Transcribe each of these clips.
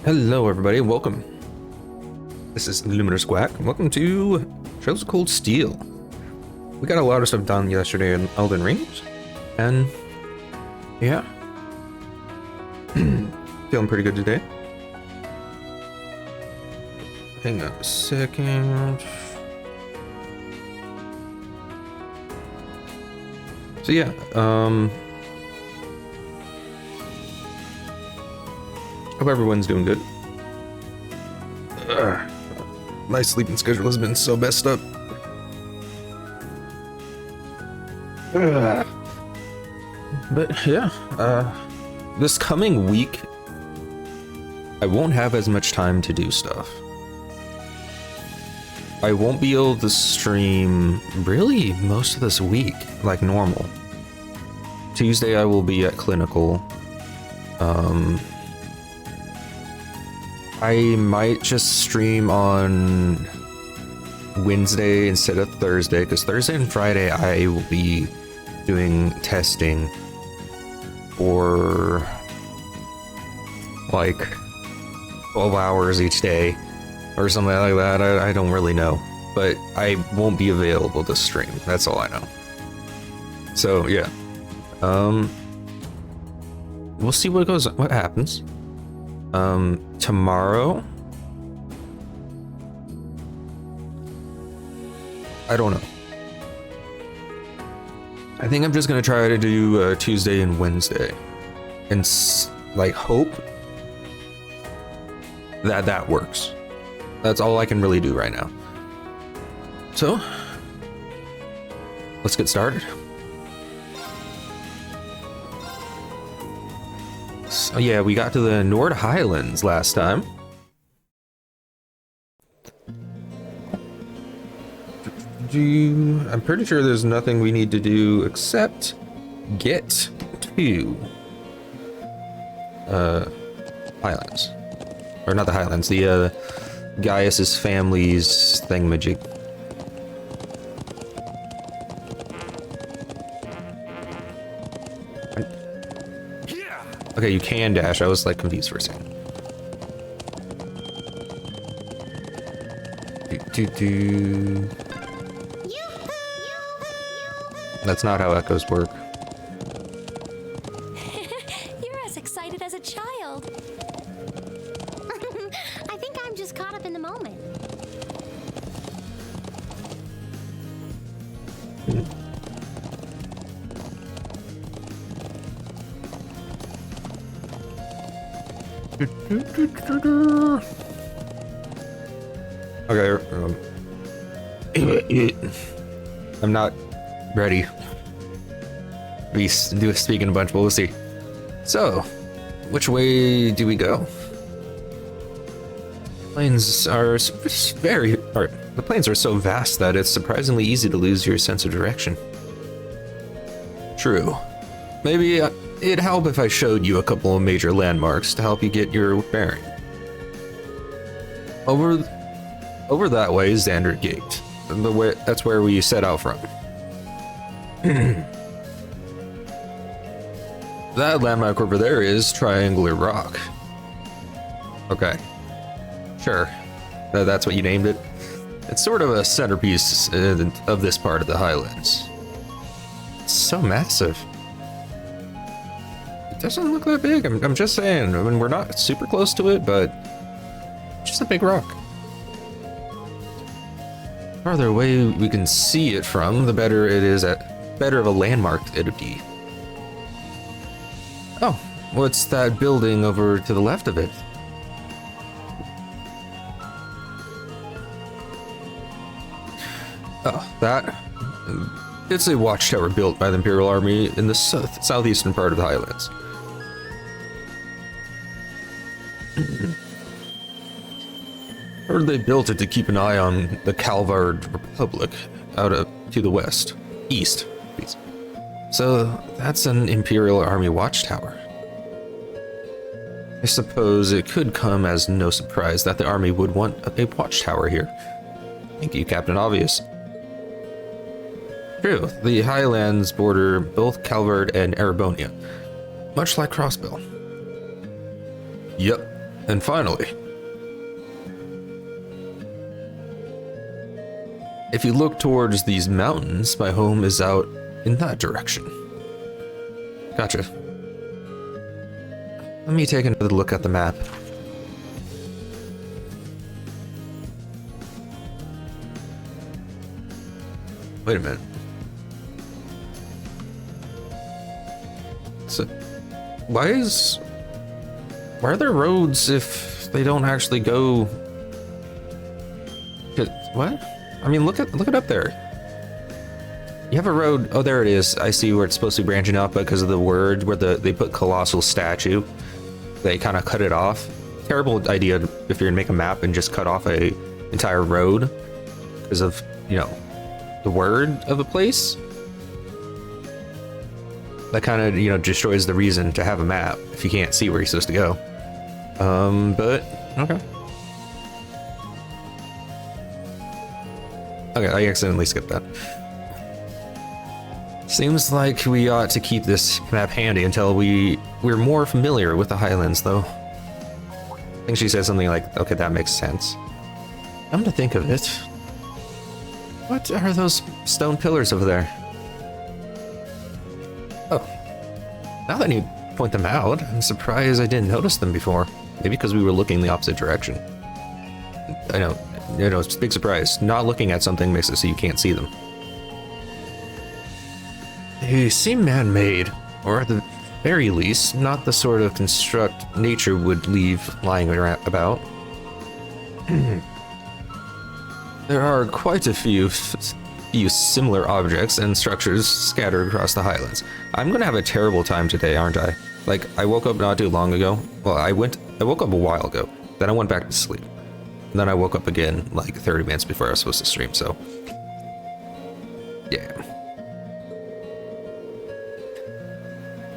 Hello everybody, welcome. This is Luminous Quack. Welcome to Trails of Cold Steel. We got a lot of stuff done yesterday in Elden Rings, and yeah, feeling pretty good today. Hang on a second. So yeah, hope everyone's doing good. My sleeping schedule has been so messed up. But yeah, this coming week, I won't have as much time to do stuff. I won't be able to stream really most of this week like normal. Tuesday I will be at clinical. I might just stream on Wednesday instead of Thursday, because Thursday and Friday I will be doing testing for like 12 hours each day or something like that. I don't really know, but I won't be available to stream. That's all I know. So yeah, we'll see what happens. Tomorrow, I don't know. I think I'm just gonna try to do Tuesday and Wednesday, and like hope that that works. That's all I can really do right now. So let's get started. So yeah, we got to the Nord Highlands last time. I'm pretty sure there's nothing we need to do except get to Highlands. Or not the Highlands, the Gaius's family's thingamajig. Okay, you can dash. I was like confused for a second. That's not how echoes work. You're as excited as a child. I think I'm just caught up in the moment. Okay, I'm not ready. We do speaking a bunch, but we'll see. So, which way do we go? Plains are the plains are so vast that it's surprisingly easy to lose your sense of direction. True. Maybe it'd help if I showed you a couple of major landmarks to help you get your bearing. Over that way is Xander Gate. That's where we set out from. That landmark over there is Triangular Rock. Okay. Sure. That's what you named it. It's sort of a centerpiece of this part of the Highlands. It's so massive. It doesn't look that big. I'm just saying. I mean, we're not super close to it, but just a big rock. The farther away we can see it from, the better it is better of a landmark it'd be. Oh, what's that building over to the left of it? Oh, that? It's a watchtower built by the Imperial Army in the southeastern part of the Highlands. Heard they built it to keep an eye on the Calvard Republic out to the east. Please. So that's an Imperial Army watchtower. I suppose it could come as no surprise that the army would want a watchtower here. Thank you, Captain Obvious. True, the Highlands border both Calvard and Erebonia, much like Crossbell. Yep, And finally, if you look towards these mountains, my home is out in that direction. Gotcha. Let me take another look at the map. Wait a minute. So, why are there roads if they don't actually go? What? I mean, look it up there. You have a road. Oh, there it is. I see where it's supposed to be branching out, but because of the word where they put colossal statue, they kind of cut it off. Terrible idea if you're gonna make a map and just cut off a entire road because of, you know, the word of a place. That kind of, you know, destroys the reason to have a map if you can't see where you're supposed to go. But okay. Okay, I accidentally skipped that. Seems like we ought to keep this map handy until we're more familiar with the Highlands, though. I think she said something like, okay, that makes sense. Come to think of it, what are those stone pillars over there? Oh, now that you point them out, I'm surprised I didn't notice them before. Maybe because we were looking the opposite direction. I know, it's a big surprise. Not looking at something makes it so you can't see them. They seem man-made, or at the very least, not the sort of construct nature would leave lying about. There are quite a few similar objects and structures scattered across the Highlands. I'm gonna have a terrible time today, aren't I? Like, I woke up not too long ago. Well, I woke up a while ago. Then I went back to sleep. And then I woke up again like 30 minutes before I was supposed to stream, so yeah.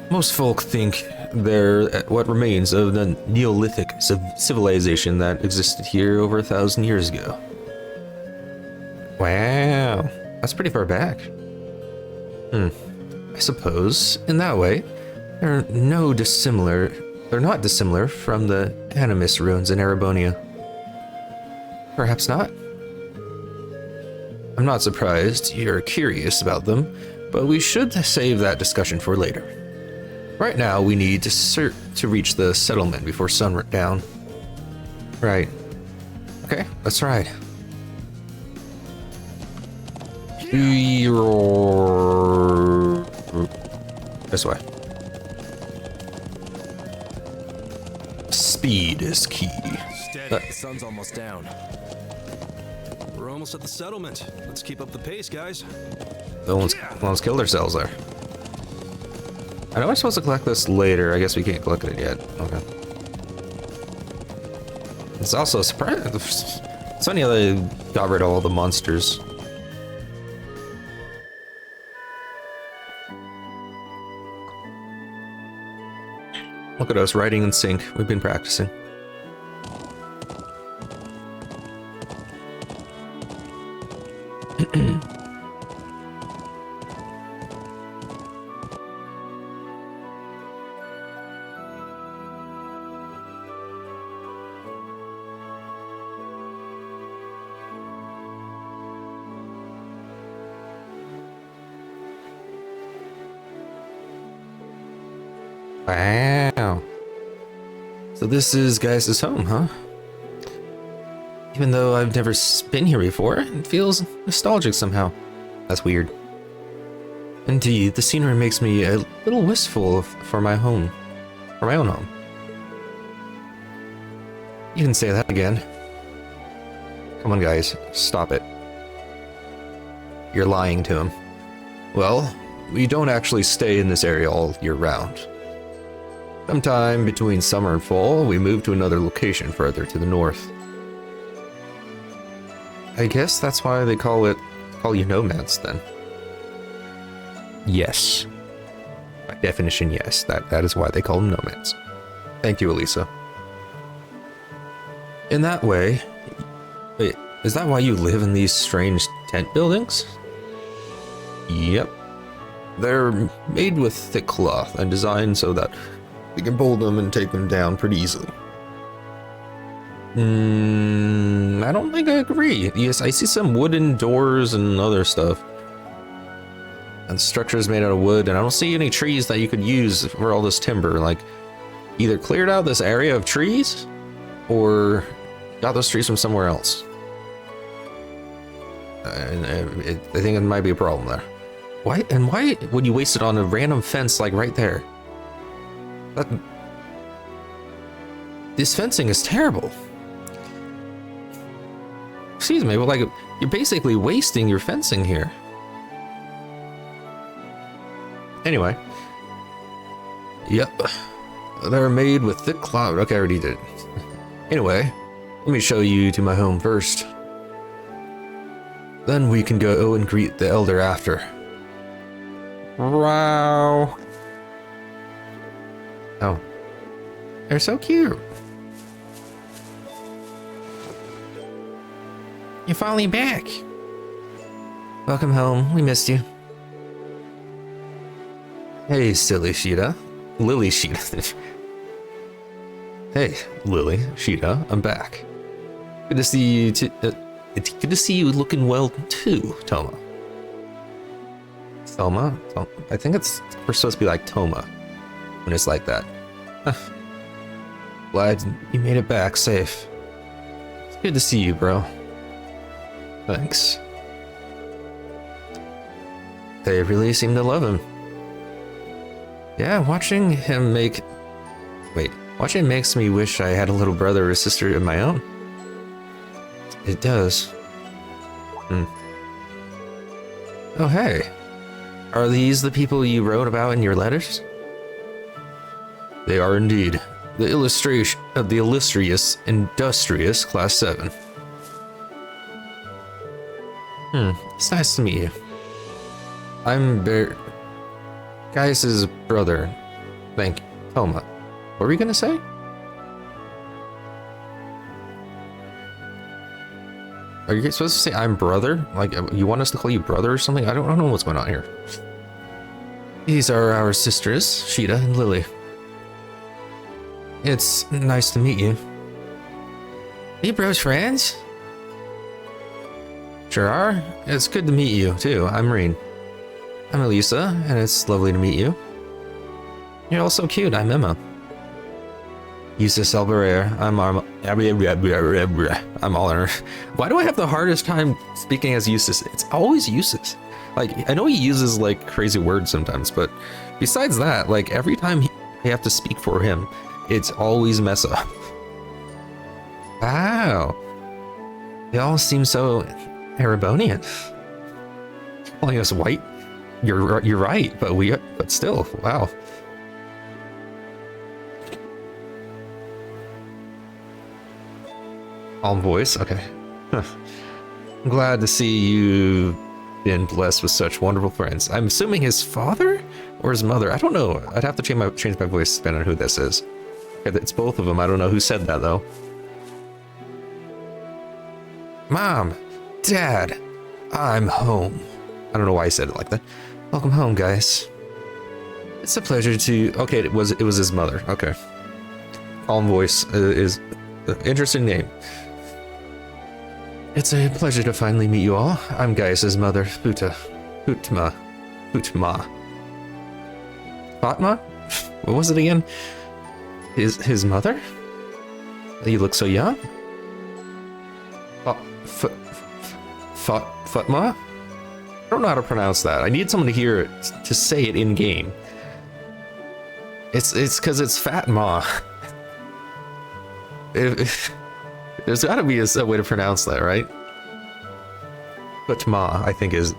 Most folk think they're what remains of the Neolithic civilization that existed here over 1,000 years ago. Wow, that's pretty far back. I suppose, in that way, they're not dissimilar from the Animus ruins in Erebonia. Perhaps not. I'm not surprised you're curious about them, but we should save that discussion for later. Right now, we need to reach the settlement before sun went down. Right. Okay, let's ride. This way. Speed is key. Steady, the sun's almost down. We're almost at the settlement. Let's keep up the pace, guys. No one's killed themselves there. I know I'm supposed to collect this later. I guess we can't collect it yet. Okay. It's also surprising. It's funny how they got rid of all the monsters. Look at us riding in sync. We've been practicing. Wow. So this is Gaius' home, huh? Even though I've never been here before, it feels nostalgic somehow. That's weird. Indeed, the scenery makes me a little wistful for my home. For my own home. You can say that again. Come on, guys. Stop it. You're lying to him. Well, we don't actually stay in this area all year round. Sometime between summer and fall, we move to another location further to the north. I guess that's why they call you nomads then. Yes. By definition, yes. That is why they call them nomads. Thank you, Elisa. In that way... Wait, is that why you live in these strange tent buildings? Yep. They're made with thick cloth and designed so that we can pull them and take them down pretty easily. I don't think I agree. Yes, I see some wooden doors and other stuff. And the structure is made out of wood, and I don't see any trees that you could use for all this timber. Like, either cleared out this area of trees, or got those trees from somewhere else. I think it might be a problem there. Why would you waste it on a random fence like right there? This fencing is terrible. Excuse me, but like, you're basically wasting your fencing here. Anyway. Yep. They're made with thick cloud. Okay, I already did it. Anyway, let me show you to my home first. Then we can go and greet the elder after. Wow. Oh. They're so cute. You're finally back. Welcome home. We missed you. Hey, silly Sheeta. Lily Sheeta. Hey, Lily Sheeta. I'm back. Good to see you. It's good to see you looking well too, Toma. Toma? I think we're supposed to be like Toma when it's like that. Glad you made it back safe. It's good to see you, bro. Thanks. They really seem to love him. Yeah, watching him makes me wish I had a little brother or sister of my own. It does. Oh, hey. Are these the people you wrote about in your letters? They are indeed. The illustration of the illustrious, industrious Class 7. It's nice to meet you. I'm Gaius's brother. Thank you. Toma. What were you gonna say? Are you supposed to say I'm brother? Like, you want us to call you brother or something? I don't know what's going on here. These are our sisters, Sheeta and Lily. It's nice to meet you. Are you bros friends? Sure are. It's good to meet you, too. I'm Reen. I'm Elisa, and it's lovely to meet you. You're all so cute. I'm Emma. Eustace Albarere. I'm Oliver. Why do I have the hardest time speaking as Eustace? It's always Eustace. Like, I know he uses, like, crazy words sometimes, but besides that, like, every time I have to speak for him, it's always mess up. Wow. They all seem so Erebonian. Calling us white? You're right, but still, wow. Calm voice, okay. I'm glad to see you've been blessed with such wonderful friends. I'm assuming his father or his mother. I don't know. I'd have to change my voice depending on who this is. Okay, it's both of them. I don't know who said that though. Mom, Dad, I'm home. I don't know why I said it like that. Welcome home, guys. It's a pleasure to. Okay, it was his mother. Okay. Calm voice is an interesting name. It's a pleasure to finally meet you all. I'm Gaius's mother, Fatma. Fatma? What was it again? His mother? You look so young. Fatma? I don't know how to pronounce that. I need someone to hear it, to say it in game. It's because it's Fatma. There's got to be a way to pronounce that, right? Fatma, I think, is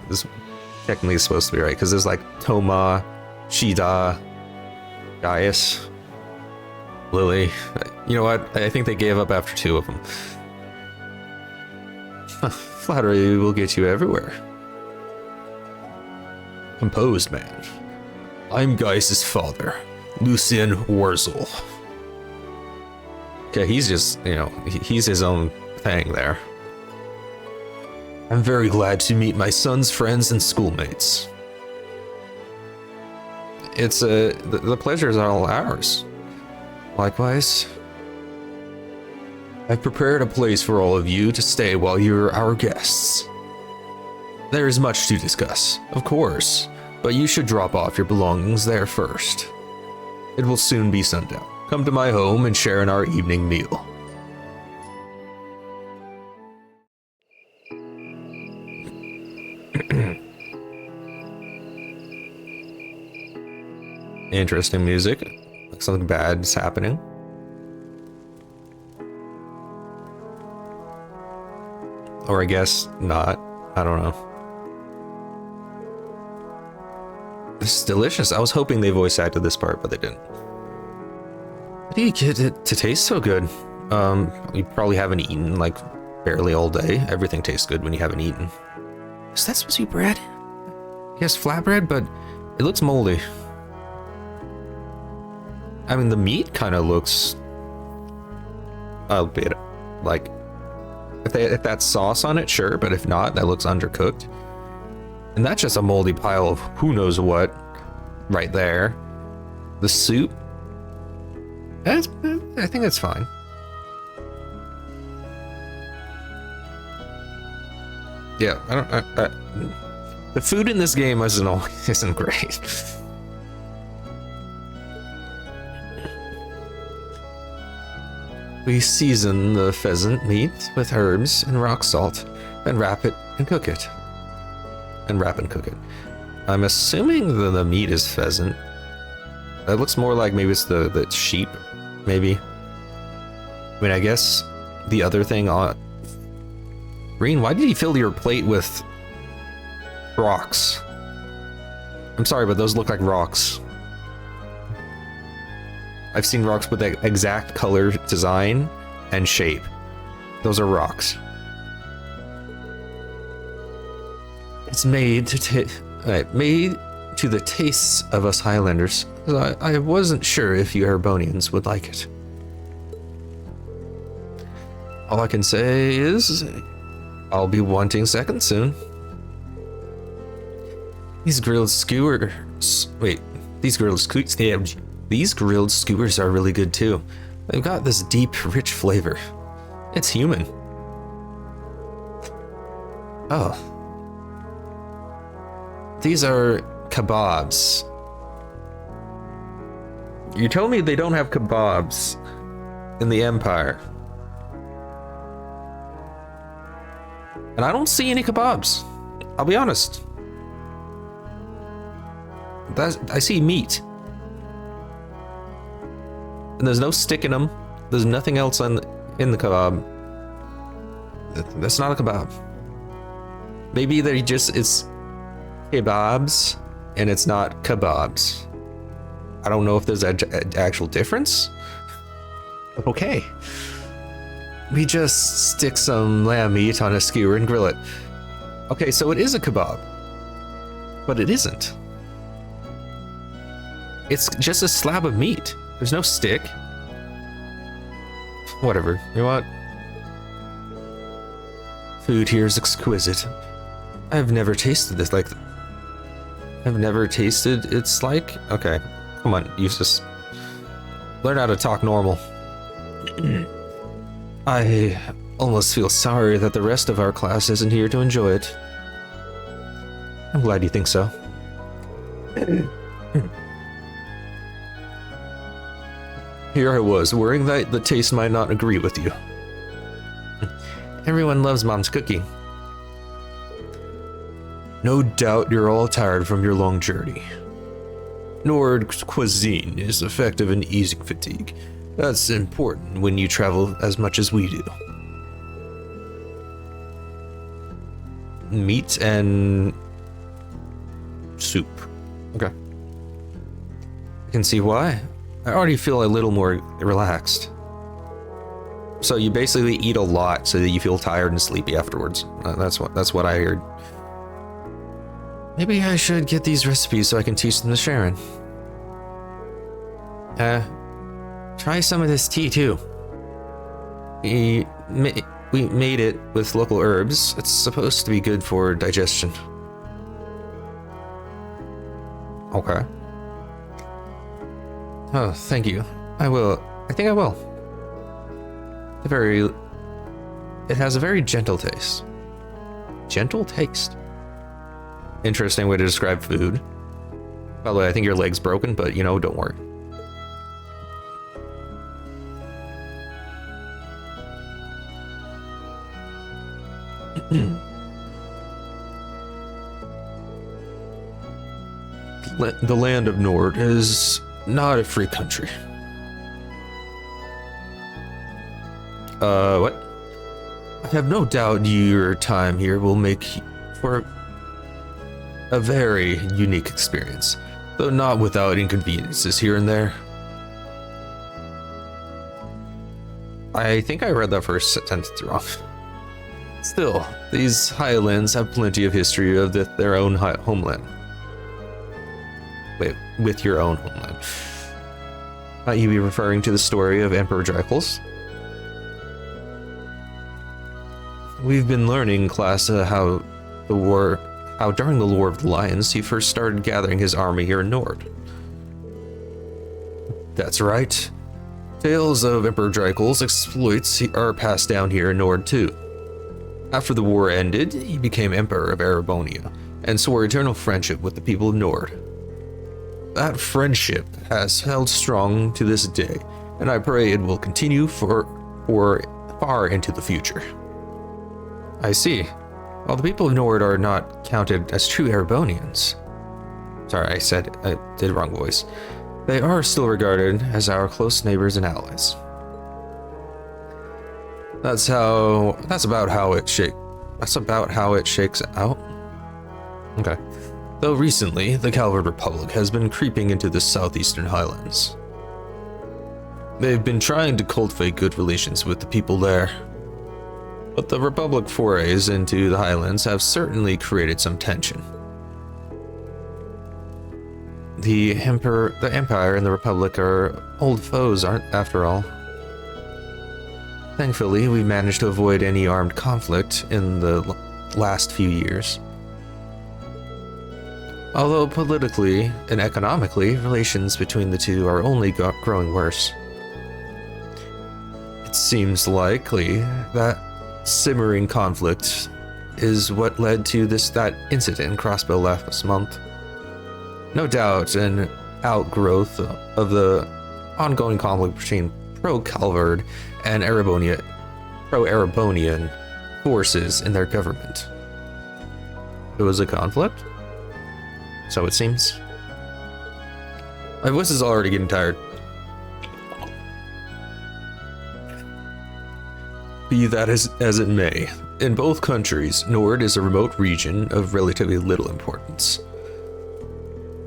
technically supposed to be right, because there's like Toma, Sheeta, Gaius, Lily. You know what? I think they gave up after 2 of them. Flattery will get you everywhere. Composed man. I'm Gaius's father, Lucien Wurzel. Okay, he's just, he's his own thing there. I'm very glad to meet my son's friends and schoolmates. It's, the pleasure is all ours. Likewise. I've prepared a place for all of you to stay while you're our guests. There is much to discuss, of course, but you should drop off your belongings there first. It will soon be sundown. Come to my home and share in our evening meal. Interesting music. Like something bad is happening. Or I guess not. I don't know. This is delicious. I was hoping they voice acted this part, but they didn't. How do you get it to taste so good? You probably haven't eaten like barely all day. Everything tastes good when you haven't eaten. Is that supposed to be bread? Yes, flatbread, but it looks moldy. I mean, the meat kind of looks a bit like if that's sauce on it, sure, but if not, that looks undercooked. And that's just a moldy pile of who knows what right there. The soup, I think that's fine. Yeah, the food in this game isn't great. We season the pheasant meat with herbs and rock salt, then wrap it and cook it. I'm assuming the meat is pheasant. That looks more like maybe it's the sheep, maybe. I mean, I guess the other thing on... Green, why did you fill your plate with rocks? I'm sorry, but those look like rocks. I've seen rocks with the exact color, design, and shape. Those are rocks. It's made to the tastes of us Highlanders. I wasn't sure if you Herbonians would like it. All I can say is I'll be wanting second soon. These grilled skewers are really good too. They've got this deep, rich flavor. It's human. Oh. These are kebabs. You told me they don't have kebabs in the Empire. And I don't see any kebabs. I'll be honest. I see meat. And there's no stick in them. There's nothing else in the kebab. That's not a kebab. Maybe it's kebabs and it's not kebabs. I don't know if there's an actual difference. Okay. We just stick some lamb meat on a skewer and grill it. Okay, so it is a kebab. But it isn't. It's just a slab of meat. There's no stick. Whatever. You know what? Food here is exquisite. I've never tasted this like... I've never tasted it's like... Okay. Come on, Eustace. Learn how to talk normal. I almost feel sorry that the rest of our class isn't here to enjoy it. I'm glad you think so. Here I was, worrying that the taste might not agree with you. Everyone loves Mom's cooking. No doubt you're all tired from your long journey. Nord cuisine is effective in easing fatigue. That's important when you travel as much as we do. Meat and soup. Okay. I can see why. I already feel a little more relaxed. So you basically eat a lot so that you feel tired and sleepy afterwards. That's what I heard. Maybe I should get these recipes so I can teach them to Sharon. Try some of this tea too. We made it with local herbs. It's supposed to be good for digestion. Okay. Oh, thank you. I will. I think I will. It has a very gentle taste. Gentle taste. Interesting way to describe food. By the way, I think your leg's broken, but you know, don't worry. The land of Nord is not a free country. What? I have no doubt your time here will make for a very unique experience, though not without inconveniences here and there. I think I read that first sentence wrong. Still, these highlands have plenty of history of their own homeland. Wait, with your own homeland. Might you be referring to the story of Emperor Draculus? We've been learning in class how during the War of the Lions, he first started gathering his army here in Nord. That's right. Tales of Emperor Dracul's exploits are passed down here in Nord too. After the war ended, he became Emperor of Erebonia and swore eternal friendship with the people of Nord. That friendship has held strong to this day, and I pray it will continue for far into the future. I see. While the people of Nord are not counted as true Erebonians. Sorry, I did wrong voice. They are still regarded as our close neighbors and allies. That's about how it shakes out. Okay. Though recently, the Calvard Republic has been creeping into the southeastern highlands. They've been trying to cultivate good relations with the people there. But the Republic forays into the highlands have certainly created some tension. The Empire and the Republic are old foes, after all. Thankfully, we managed to avoid any armed conflict in the last few years. Although politically and economically, relations between the two are only growing worse. It seems likely that simmering conflict is what led to that incident in Crossbow last month. No doubt an outgrowth of the ongoing conflict between pro-Calvard and pro-Erebonian forces in their government. It was a conflict? So it seems. My voice is already getting tired. Be that as it may, in both countries, Nord is a remote region of relatively little importance.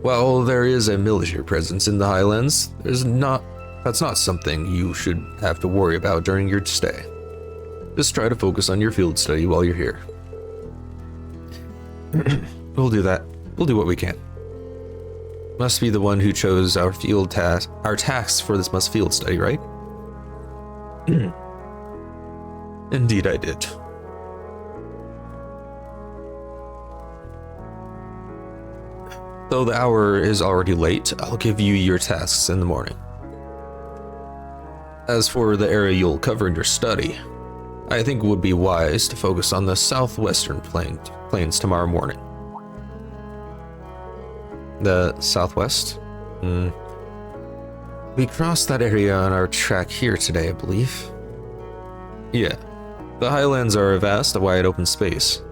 While there is a military presence in the highlands, that's not something you should have to worry about during your stay. Just try to focus on your field study while you're here. We'll do that. We'll do what we can. Must be the one who chose our tasks for this field study, right? Indeed I did. Though the hour is already late, I'll give you your tasks in the morning. As for the area you'll cover in your study, I think it would be wise to focus on the southwestern plains tomorrow morning. The southwest? We crossed that area on our track here today, I believe. Yeah. The highlands are a vast, wide open space.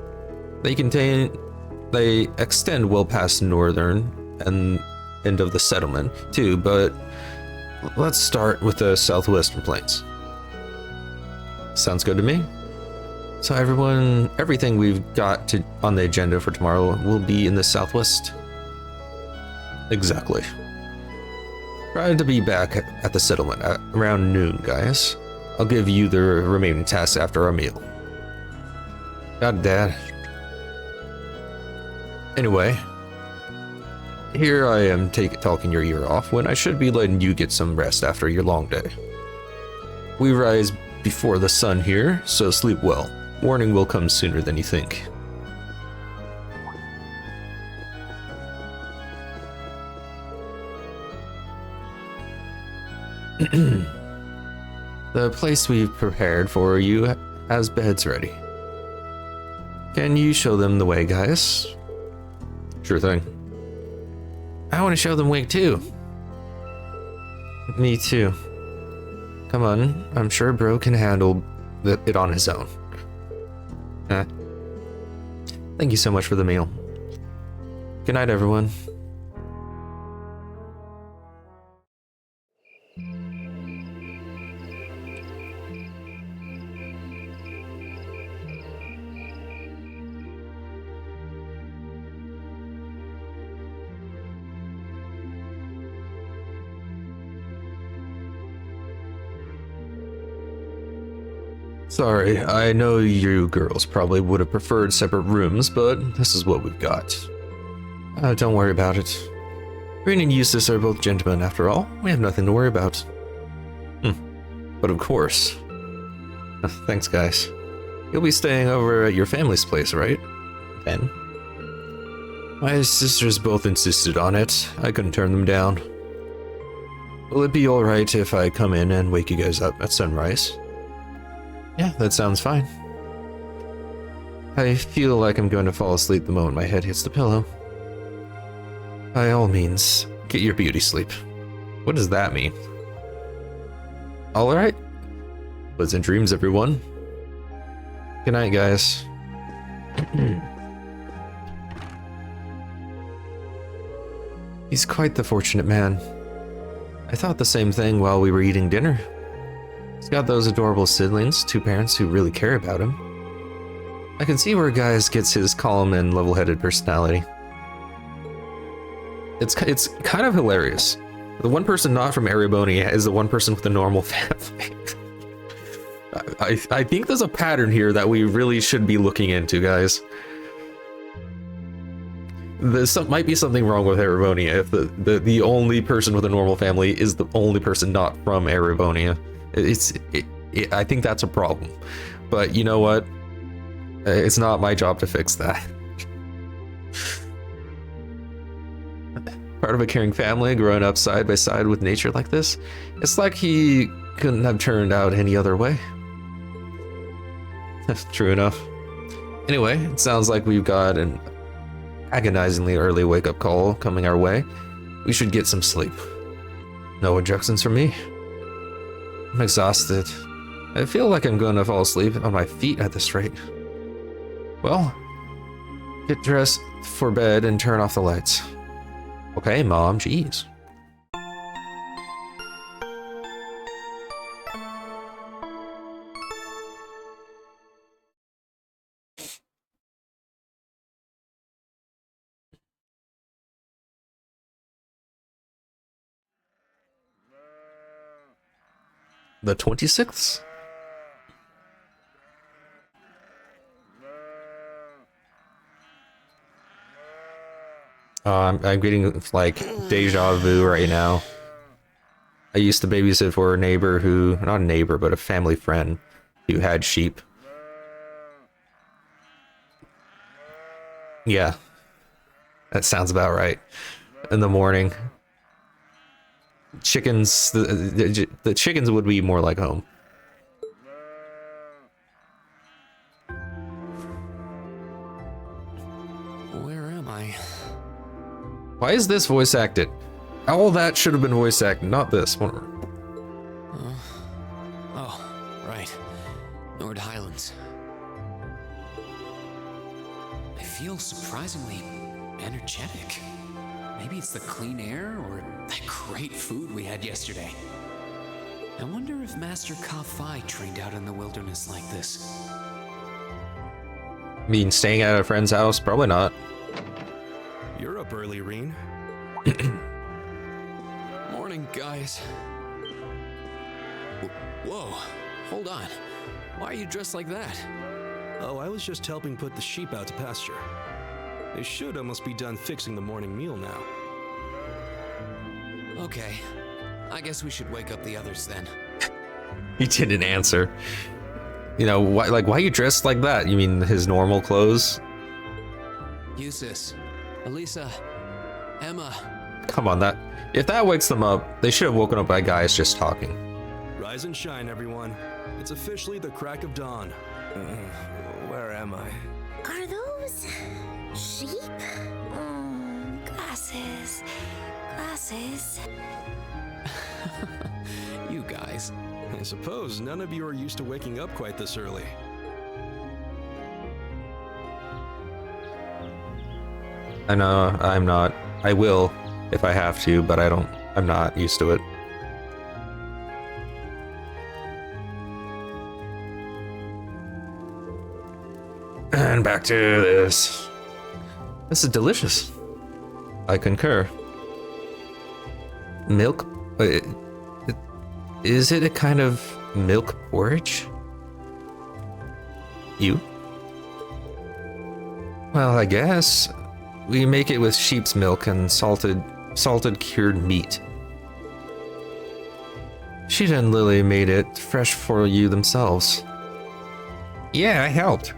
They extend well past northern end of the settlement, too, but let's start with the southwestern plains. Sounds good to me. So everything we've got on the agenda for tomorrow will be in the southwest. Exactly. Try to be back at the settlement at around noon, Gaius. I'll give you the remaining tasks after our meal. Got it, Dad. Anyway, here I am talking your ear off when I should be letting you get some rest after your long day. We rise before the sun here, so sleep well. Morning will come sooner than you think. The place we've prepared for you has beds ready. Can you show them the way, Gaius? Sure thing. I want to show them Wig too. Me too. Come on, I'm sure Bro can handle it on his own. Thank you so much for the meal. Good night, everyone. Sorry, I know you girls probably would have preferred separate rooms, but this is what we've got. Don't worry about it. Green and Eustace are both gentlemen after all. We have nothing to worry about. But of course. Thanks, guys. You'll be staying over at your family's place, right? Then? My sisters both insisted on it. I couldn't turn them down. Will it be alright if I come in and wake you guys up at sunrise? Yeah, that sounds fine. I feel like I'm going to fall asleep the moment my head hits the pillow. By all means, get your beauty sleep. What does that mean? Alright. Pleasant dreams, everyone. Good night, guys. He's quite the fortunate man. I thought the same thing while we were eating dinner. He's got those adorable siblings, two parents who really care about him. I can see where Gaius gets his calm and level-headed personality. It's kind of hilarious. The one person not from Erebonia is the one person with a normal family. I think there's a pattern here that we really should be looking into, guys. Might be something wrong with Erebonia if the only person with a normal family is the only person not from Erebonia. I think that's a problem, but you know what? It's not my job to fix that. Part of a caring family growing up side by side with nature like this, it's like he couldn't have turned out any other way. True enough. Anyway, it sounds like we've got an agonizingly early wake-up call coming our way. We should get some sleep. No objections from me. I'm exhausted. I feel like I'm going to fall asleep on my feet at this rate. Well, get dressed for bed and turn off the lights. Okay, Mom, jeez. The 26th? I'm getting like deja vu right now. I used to babysit for a neighbor who, not a neighbor, but a family friend who had sheep. Yeah, that sounds about right. In the morning. Chickens, the chickens would be more like home. Where am I? Why is this voice acted? All that should have been voice acted, not this one. Oh, right. Nord Highlands. I feel surprisingly energetic. Maybe it's the clean air or that great food we had yesterday. I wonder if Master Ka-Fi trained out in the wilderness like this. I mean, staying at a friend's house? Probably not. You're up early, Reen. Morning, guys. Whoa, hold on. Why are you dressed like that? Oh, I was just helping put the sheep out to pasture. They should almost be done fixing the morning meal now. Okay, I guess we should wake up the others then. He didn't answer. You know, why are you dressed like that? You mean his normal clothes? Eustace, Elisa, Emma. Come on, if that wakes them up, they should have woken up by Gaius just talking. Rise and shine, everyone. It's officially the crack of dawn. Where am I? Are those sheep? Glasses. Glasses. You guys. I suppose none of you are used to waking up quite this early. I know, I'm not. I will if I have to, but I'm not used to it. And back to this. This is delicious. I concur. Milk? Is it a kind of milk porridge? You? Well, I guess. We make it with sheep's milk and salted cured meat. Sheeta and Lily made it fresh for you themselves. Yeah, I helped.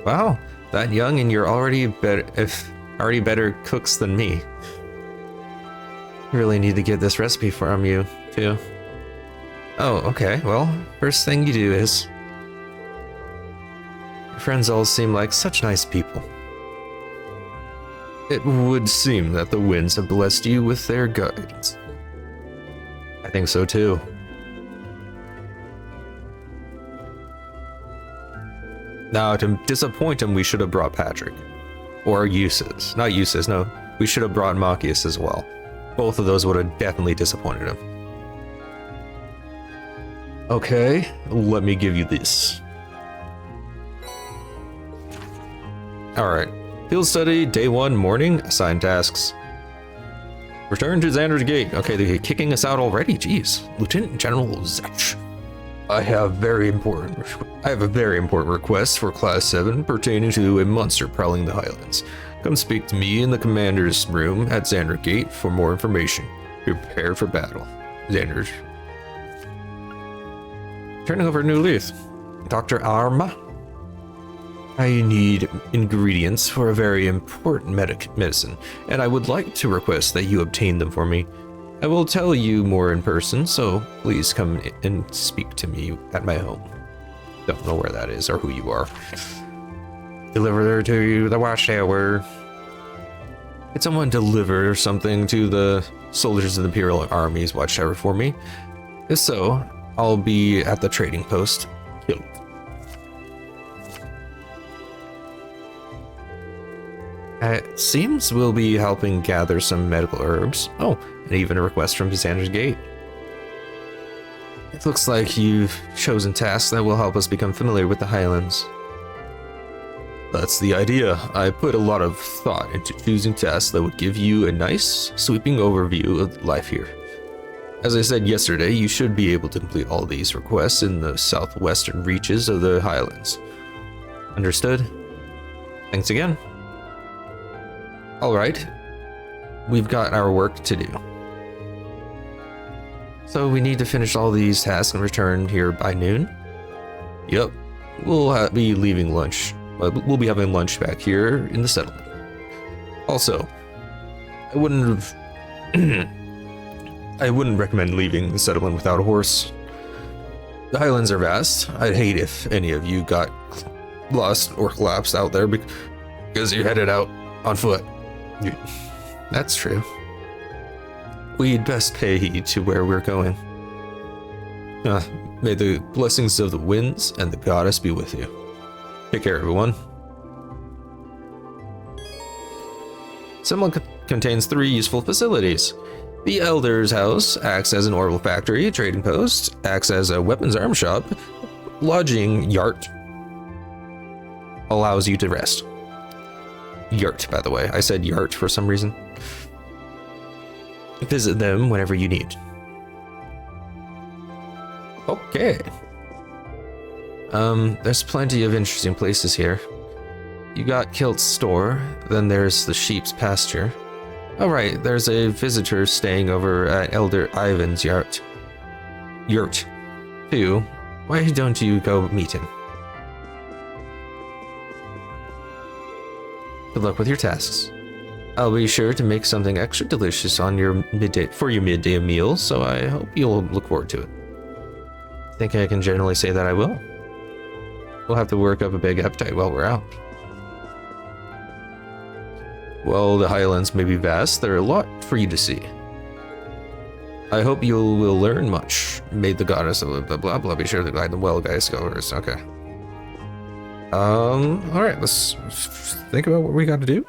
Wow, that young and you're already better cooks than me. Really need to get this recipe from you, too. Oh, okay, well, first thing you do is... Your friends all seem like such nice people. It would seem that the winds have blessed you with their guidance. I think so too. Now, to disappoint him, we should have brought Patrick. Or Eustace. Not Eustace, no. We should have brought Machias as well. Both of those would have definitely disappointed him. Okay, let me give you this. Alright. Field study, day 1, morning, assigned tasks. Return to Xander's Gate. Okay, they're kicking us out already, jeez. Lieutenant General Zech. I have a very important request for Class 7 pertaining to a monster prowling the Highlands. Come speak to me in the commander's room at Xander Gate for more information. Prepare for battle. Xander's. Turning over a new leaf. Dr. Arma? I need ingredients for a very important medicine, and I would like to request that you obtain them for me. I will tell you more in person, so please come and speak to me at my home. Don't know where that is or who you are. Deliver to you the watchtower. Did someone deliver something to the soldiers of the Imperial Army's watchtower for me? If so, I'll be at the trading post. Killed. It seems we'll be helping gather some medical herbs. Oh, and even a request from Xander's Gate. It looks like you've chosen tasks that will help us become familiar with the Highlands. That's the idea. I put a lot of thought into choosing tasks that would give you a nice, sweeping overview of life here. As I said yesterday, you should be able to complete all these requests in the southwestern reaches of the Highlands. Understood? Thanks again. Alright, we've got our work to do. So we need to finish all these tasks and return here by noon? Yep, we'll be leaving lunch. We'll be having lunch back here in the settlement. Also, I wouldn't recommend leaving the settlement without a horse. The Highlands are vast. I'd hate if any of you got lost or collapsed out there because you're headed out on foot. That's true. We'd best pay heed to where we're going. May the blessings of the winds and the goddess be with you. Take care, everyone. Semlin contains 3 useful facilities. The Elder's House acts as an orbital factory, trading post, acts as a weapons arm shop, lodging yurt, allows you to rest. Yurt, by the way. I said yurt for some reason. Visit them whenever you need. Okay. There's plenty of interesting places here. You got Kilt's store, then there's the sheep's pasture. Oh right, there's a visitor staying over at Elder Ivan's yurt. Too. Why don't you go meet him? Good luck with your tasks. I'll be sure to make something extra delicious on your midday midday meal, so I hope you'll look forward to it. think I can generally say that I will. We'll have to work up a big appetite while we're out. While the Highlands may be vast, there are a lot for you to see. I hope you will learn much. May the goddess of blah blah blah be sure to guide them well, Gaius scholars. Okay. Alright, let's think about what we got to do.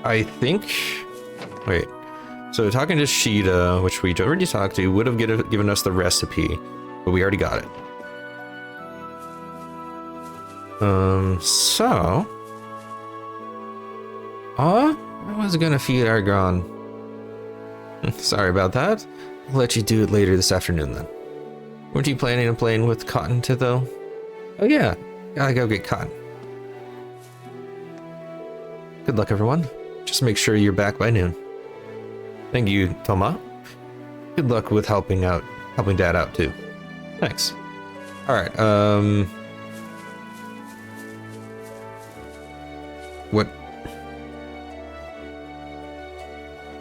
I think... Wait. So talking to Sheeta, which we already talked to, would have given us the recipe, but we already got it. So... I was gonna feed Argon. Sorry about that. I'll let you do it later this afternoon then. Weren't you planning on playing with Cotton too, though? Oh yeah, gotta go get Cotton. Good luck, everyone. Just make sure you're back by noon. Thank you, Toma. Good luck with helping Dad out too. Thanks. Alright, what?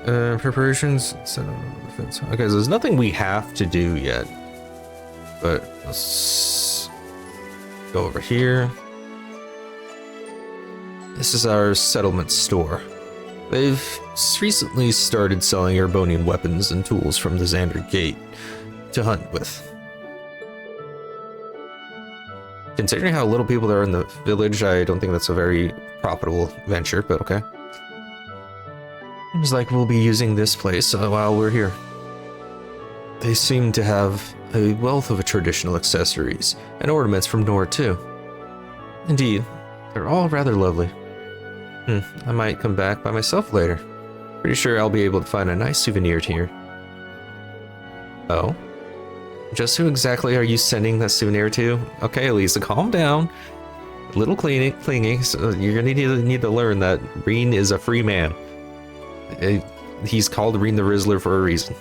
Preparations. Okay, so there's nothing we have to do yet. But let's go over here. This is our settlement store. They've recently started selling Erebonian weapons and tools from the Xander Gate to hunt with. Considering how little people there are in the village, I don't think that's a very profitable venture, but okay. Seems like we'll be using this place while we're here. They seem to have a wealth of traditional accessories and ornaments from Nord too. Indeed, they're all rather lovely. I might come back by myself later. Pretty sure I'll be able to find a nice souvenir here. Oh? Just who exactly are you sending that souvenir to? Okay, Elisa, calm down. A little clingy, so you're gonna need to learn that Reen is a free man. He's called Reen the Rizzler for a reason.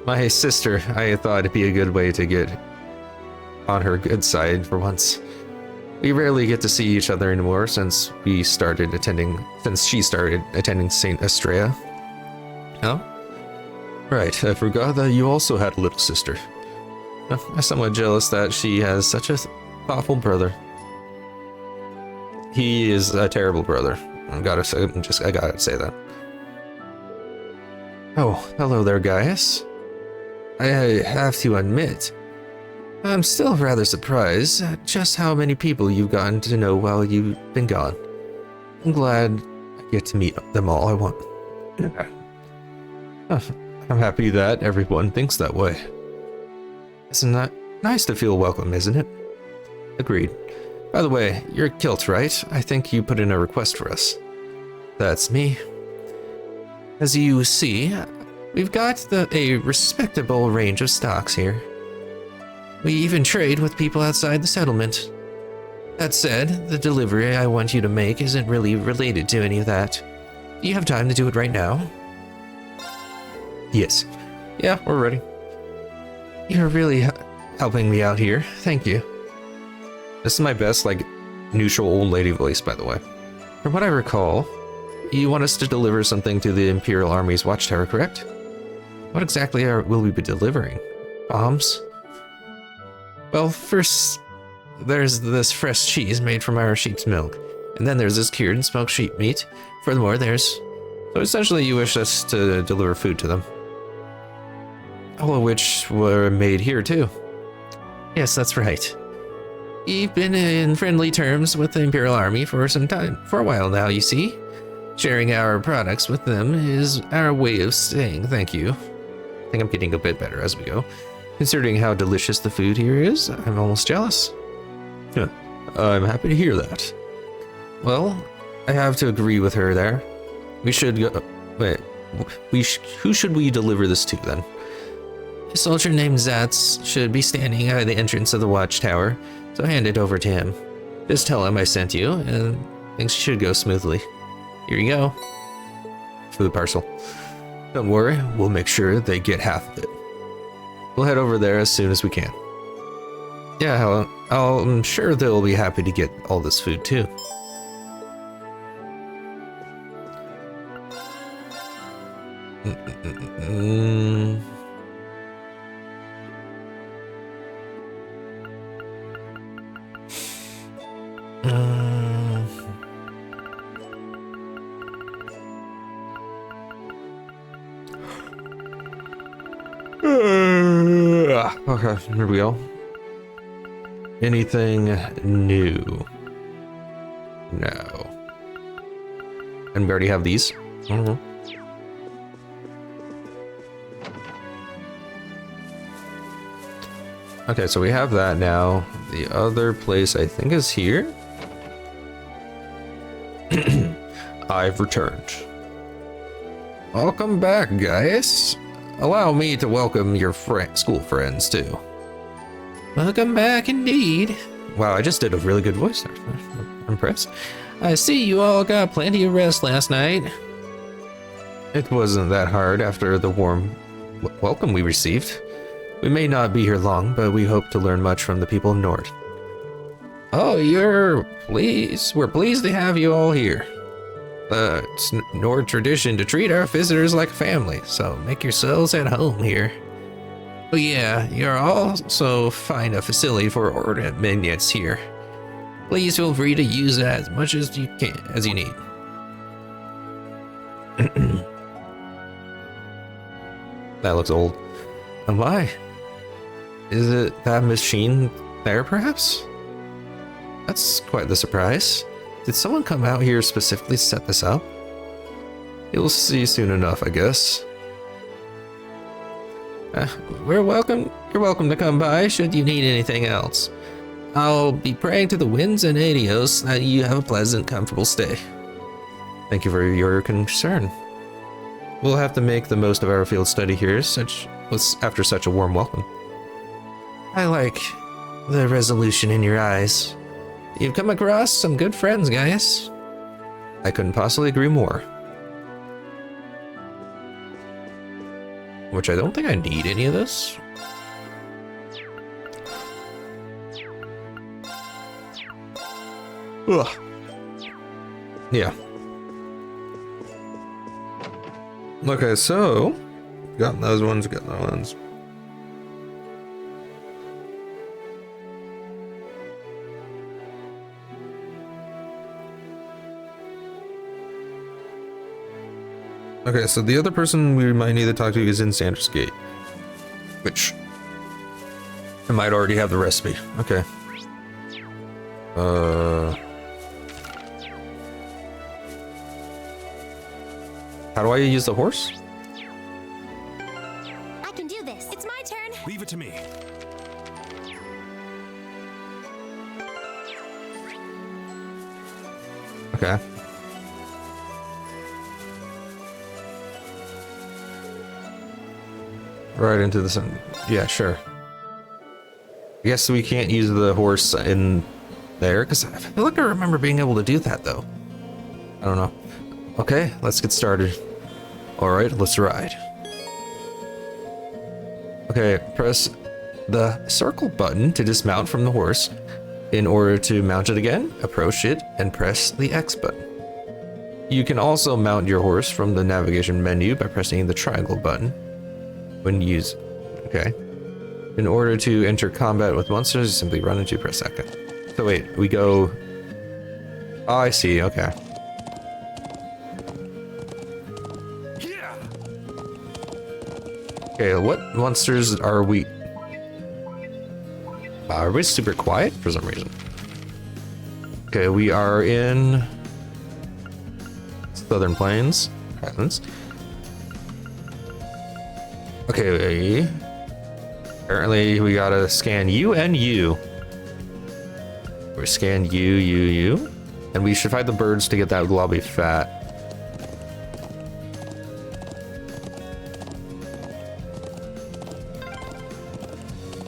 My sister, I thought it'd be a good way to get on her good side for once. We rarely get to see each other anymore since she started attending St. Estrella. Oh? Right, I forgot that you also had a little sister. I'm somewhat jealous that she has such a thoughtful brother. He is a terrible brother. I gotta say that. Oh, hello there, Gaius. I have to admit, I'm still rather surprised at just how many people you've gotten to know while you've been gone. I'm glad I get to meet them all I want. I'm happy that everyone thinks that way. Isn't that nice to feel welcome, isn't it? Agreed. By the way, you're Kilt, right? I think you put in a request for us. That's me. As you see, we've got a respectable range of stocks here. We even trade with people outside the settlement. That said, the delivery I want you to make isn't really related to any of that. Do you have time to do it right now? Yes. Yeah, we're ready. You're really helping me out here. Thank you. This is my best, neutral old lady voice, by the way. From what I recall, you want us to deliver something to the Imperial Army's watchtower, correct? What exactly will we be delivering? Bombs? Well, first, there's this fresh cheese made from our sheep's milk. And then there's this cured and smoked sheep meat. Furthermore, So essentially you wish us to deliver food to them. All of which were made here, too. Yes, that's right. We've been in friendly terms with the Imperial Army for some time. For a while now, you see. Sharing our products with them is our way of saying thank you. I think I'm getting a bit better as we go. Considering how delicious the food here is, I'm almost jealous. I'm happy to hear that. Well, I have to agree with her there. We should go... Wait, who should we deliver this to, then? A soldier named Zatz should be standing at the entrance of the watchtower, so hand it over to him. Just tell him I sent you, and things should go smoothly. Here you go. For the parcel. Don't worry, we'll make sure they get half of it. We'll head over there as soon as we can. Yeah, I'm sure they'll be happy to get all this food too. Mm. Okay, here we go. Anything new? No. And we already have these. Okay, so we have that now. The other place I think is here. I've returned. Welcome back, Gaius. Allow me to welcome your school friends too. Welcome back indeed. Wow, I just did a really good voice there. I'm impressed. I see you all got plenty of rest last night. It wasn't that hard after the warm welcome we received. We may not be here long, but we hope to learn much from the people of Nord. Oh, we're pleased to have you all here. It's Nord tradition to treat our visitors like family, so make yourselves at home here. Oh yeah, you're also find a facility for ornament minions here. Please feel free to use that as much as you need. That looks old. Oh my. Is it that machine there, perhaps? That's quite the surprise. Did someone come out here specifically to set this up? You'll see soon enough, I guess. You're welcome to come by should you need anything else. I'll be praying to the winds and Adios that you have a pleasant, comfortable stay. Thank you for your concern. We'll have to make the most of our field study here after such a warm welcome. I like the resolution in your eyes. You've come across some good friends, Gaius. I couldn't possibly agree more. Which I don't think I need any of this. Ugh. Yeah. Okay, so got those ones, got those ones. Okay, so the other person we might need to talk to is in Sanders Gate, which I might already have the recipe. Okay. How do I use the horse? I can do this. It's my turn. Leave it to me. Okay. Right into the sun. Yeah, sure. I guess we can't use the horse in there because I feel like I remember being able to do that though. I don't know. Okay, let's get started. All right, let's ride. Okay, press the circle button to dismount from the horse. In order to mount it again, approach it and press the X button. You can also mount your horse from the navigation menu by pressing the triangle button when used. Okay. In order to enter combat with monsters, simply run into press second. So wait, we go... Oh, I see, okay. Yeah. Okay, what monsters are we... Are we super quiet for some reason? Okay, we are in... Southern Plains. Highlands. Okay, apparently we gotta scan you and you. We scan you. And we should fight the birds to get that globby fat.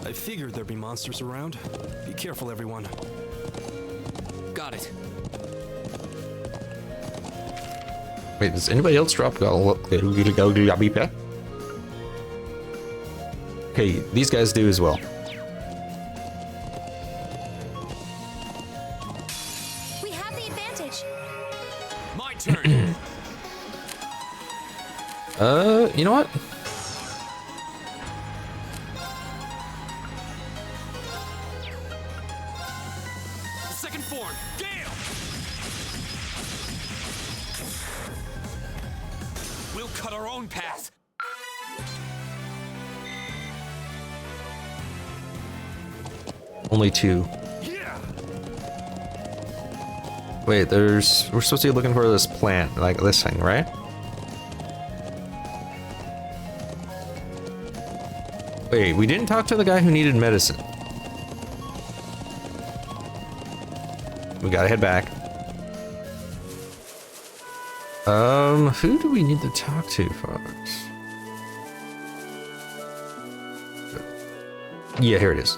I figured there'd be monsters around. Be careful, everyone. Got it. Wait, does anybody else drop globby fat? Okay, these guys do as well. have the advantage. My turn. You know what? Second form, Gale. We'll cut our own path. Only 2. Yeah. Wait, we're supposed to be looking for this plant, like this thing, right? Wait, we didn't talk to the guy who needed medicine. We gotta head back. Who do we need to talk to, folks? Yeah, here it is.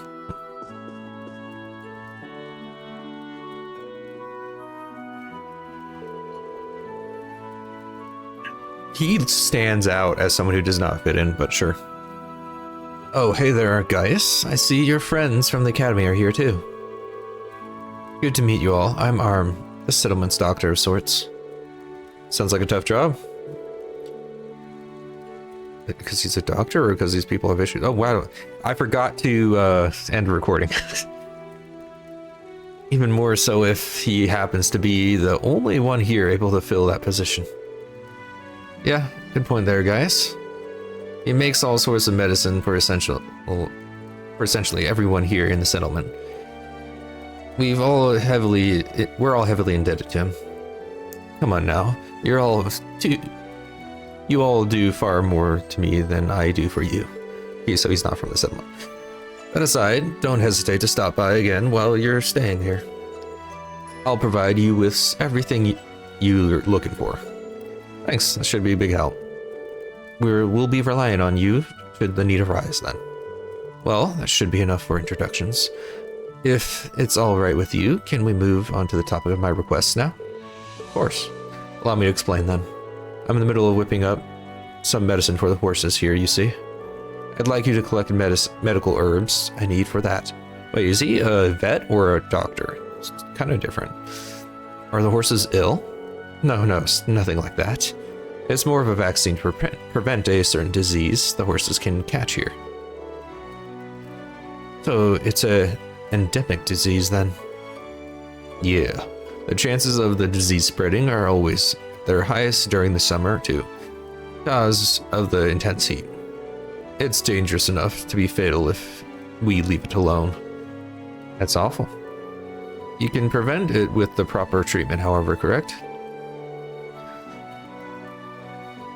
He stands out as someone who does not fit in, but sure. Oh, hey there, Gaius. I see your friends from the academy are here too. Good to meet you all. I'm Arm, the settlement's doctor of sorts. Sounds like a tough job. Because he's a doctor or because these people have issues? Oh, wow. I forgot to end the recording. Even more so if he happens to be the only one here able to fill that position. Yeah, good point there, guys. He makes all sorts of medicine for essentially everyone here in the settlement. We're all heavily indebted to him. Come on now, you all do far more to me than I do for you. So he's not from the settlement. That aside, don't hesitate to stop by again while you're staying here. I'll provide you with everything you're looking for. Thanks, that should be a big help. We'll be relying on you should the need arise then. Well, that should be enough for introductions. If it's alright with you, can we move on to the topic of my requests now? Of course. Allow me to explain then. I'm in the middle of whipping up some medicine for the horses here, you see. I'd like you to collect medical herbs I need for that. Wait, is he a vet or a doctor? It's kind of different. Are the horses ill? No, nothing like that. It's more of a vaccine to prevent a certain disease the horses can catch here. So it's a endemic disease then? Yeah. The chances of the disease spreading are always their highest during the summer too, because of the intense heat. It's dangerous enough to be fatal if we leave it alone. That's awful. You can prevent it with the proper treatment, however, correct?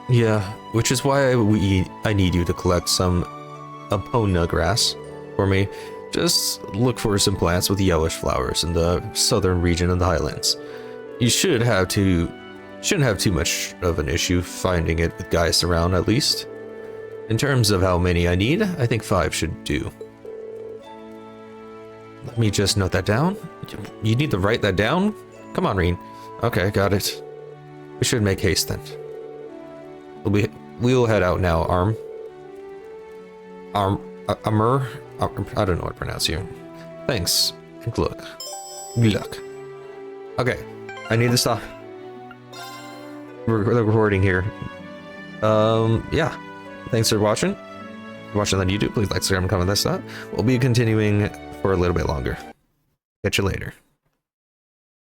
Yeah, which is why I need you to collect some Apona grass for me. Just look for some plants with yellowish flowers in the southern region of the highlands. You shouldn't have too much of an issue finding it with Gaius around, at least. In terms of how many I need, I think 5 should do. Let me just note that down. You need to write that down? Come on, Reen. Okay, got it. We should make haste then. We'll head out now, Armor. I don't know what to pronounce here. Thanks, and good luck. Okay, I need to stop the recording here. Yeah. Thanks for watching. If you're watching on YouTube, please like, subscribe, and comment this out. We'll be continuing for a little bit longer. Catch you later.